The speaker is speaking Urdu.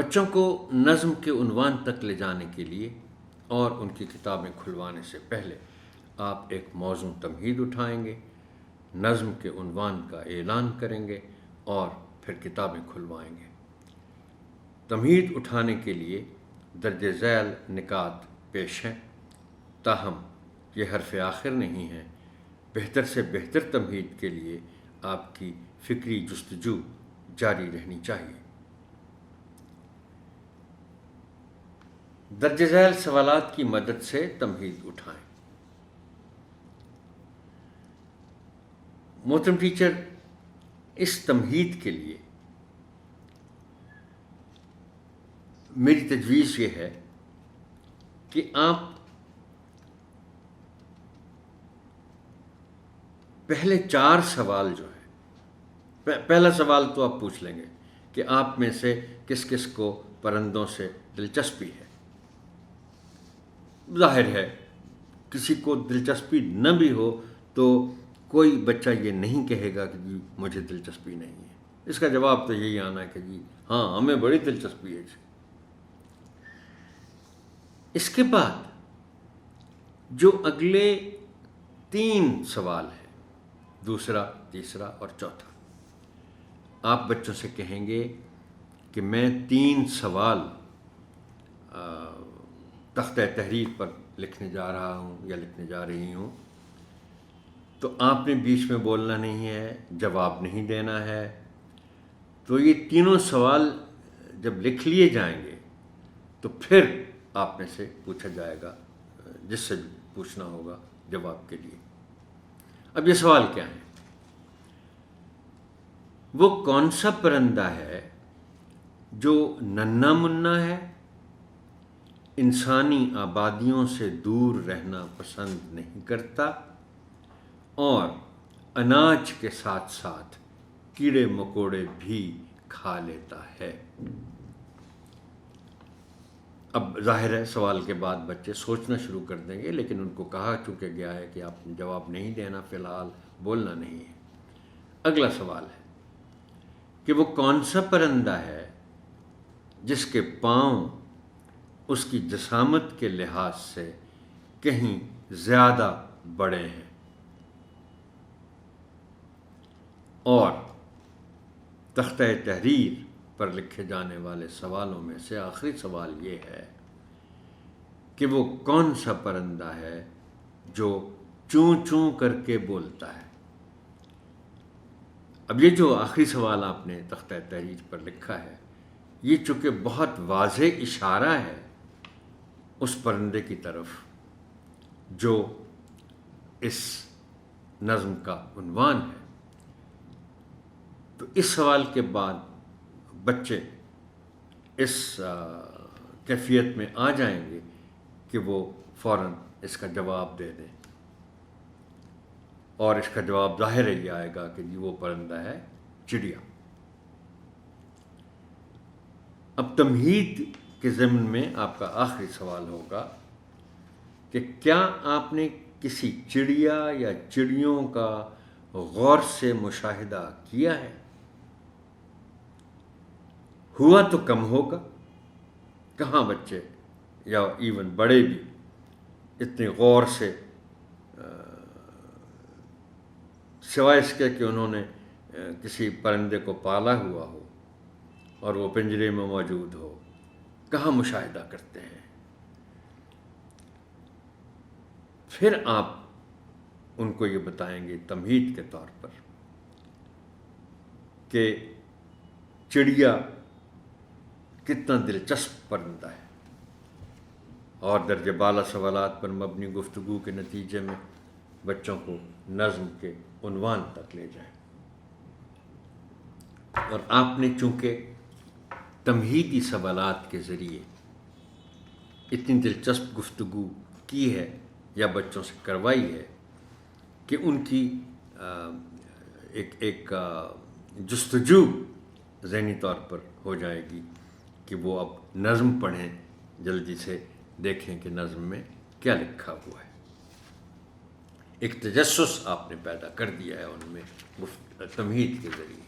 بچوں کو نظم کے عنوان تک لے جانے کے لیے اور ان کی کتابیں کھلوانے سے پہلے آپ ایک موزوں تمہید اٹھائیں گے، نظم کے عنوان کا اعلان کریں گے اور پھر کتابیں کھلوائیں گے۔ تمہید اٹھانے کے لیے درج ذیل نکات پیش ہیں، تاہم یہ حرف آخر نہیں ہے۔ بہتر سے بہتر تمہید کے لیے آپ کی فکری جستجو جاری رہنی چاہیے۔ درج ذیل سوالات کی مدد سے تمہید اٹھائیں۔ محترم ٹیچر، اس تمہید کے لیے میری تجویز یہ ہے کہ آپ پہلے 4 سوال جو ہے، پہلا سوال تو آپ پوچھ لیں گے کہ آپ میں سے کس کس کو پرندوں سے دلچسپی ہے۔ ظاہر ہے کسی کو دلچسپی نہ بھی ہو تو کوئی بچہ یہ نہیں کہے گا کہ جی مجھے دلچسپی نہیں ہے۔ اس کا جواب تو یہی آنا ہے کہ جی ہاں ہمیں بڑی دلچسپی ہے۔ اس کے بعد جو اگلے 3 سوال ہیں، دوسرا، تیسرا اور چوتھا، آپ بچوں سے کہیں گے کہ میں 3 سوال تختہ تحریر پر لکھنے جا رہا ہوں یا لکھنے جا رہی ہوں، تو آپ نے بیچ میں بولنا نہیں ہے، جواب نہیں دینا ہے۔ تو یہ تینوں سوال جب لکھ لیے جائیں گے تو پھر آپ میں سے پوچھا جائے گا، جس سے پوچھنا ہوگا جواب کے لیے۔ اب یہ سوال کیا ہے؟ وہ کون سا پرندہ ہے جو ننھا منا ہے، انسانی آبادیوں سے دور رہنا پسند نہیں کرتا اور اناج کے ساتھ ساتھ کیڑے مکوڑے بھی کھا لیتا ہے؟ اب ظاہر ہے سوال کے بعد بچے سوچنا شروع کر دیں گے، لیکن ان کو کہا چونکہ گیا ہے کہ آپ جواب نہیں دینا، فی الحال بولنا نہیں ہے۔ اگلا سوال ہے کہ وہ کون سا پرندہ ہے جس کے پاؤں اس کی جسامت کے لحاظ سے کہیں زیادہ بڑے ہیں؟ اور تختہ تحریر پر لکھے جانے والے سوالوں میں سے آخری سوال یہ ہے کہ وہ کون سا پرندہ ہے جو چوں چوں کر کے بولتا ہے؟ اب یہ جو آخری سوال آپ نے تختہ تحریر پر لکھا ہے، یہ چونکہ بہت واضح اشارہ ہے اس پرندے کی طرف جو اس نظم کا عنوان ہے، تو اس سوال کے بعد بچے اس کیفیت میں آ جائیں گے کہ وہ فوراً اس کا جواب دے دیں، اور اس کا جواب ظاہر ہی آئے گا کہ جی وہ پرندہ ہے چڑیا۔ اب تمہید کے ضمن میں آپ کا آخری سوال ہوگا کہ کیا آپ نے کسی چڑیا یا چڑیوں کا غور سے مشاہدہ کیا ہے؟ ہوا تو کم ہوگا، کہاں بچے یا ایون بڑے بھی اتنے غور سے، سوائے اس کے کہ انہوں نے کسی پرندے کو پالا ہوا ہو اور وہ پنجرے میں موجود ہو، کہاں مشاہدہ کرتے ہیں۔ پھر آپ ان کو یہ بتائیں گے تمہید کے طور پر کہ چڑیا کتنا دلچسپ پرندہ ہے، اور درجہ بالا سوالات پر مبنی گفتگو کے نتیجے میں بچوں کو نظم کے عنوان تک لے جائیں۔ اور آپ نے چونکہ تمہیدی سوالات کے ذریعے اتنی دلچسپ گفتگو کی ہے یا بچوں سے کروائی ہے کہ ان کی ایک جستجو ذہنی طور پر ہو جائے گی کہ وہ اب نظم پڑھیں، جلدی سے دیکھیں کہ نظم میں کیا لکھا ہوا ہے۔ ایک تجسس آپ نے پیدا کر دیا ہے ان میں تمہید کے ذریعے۔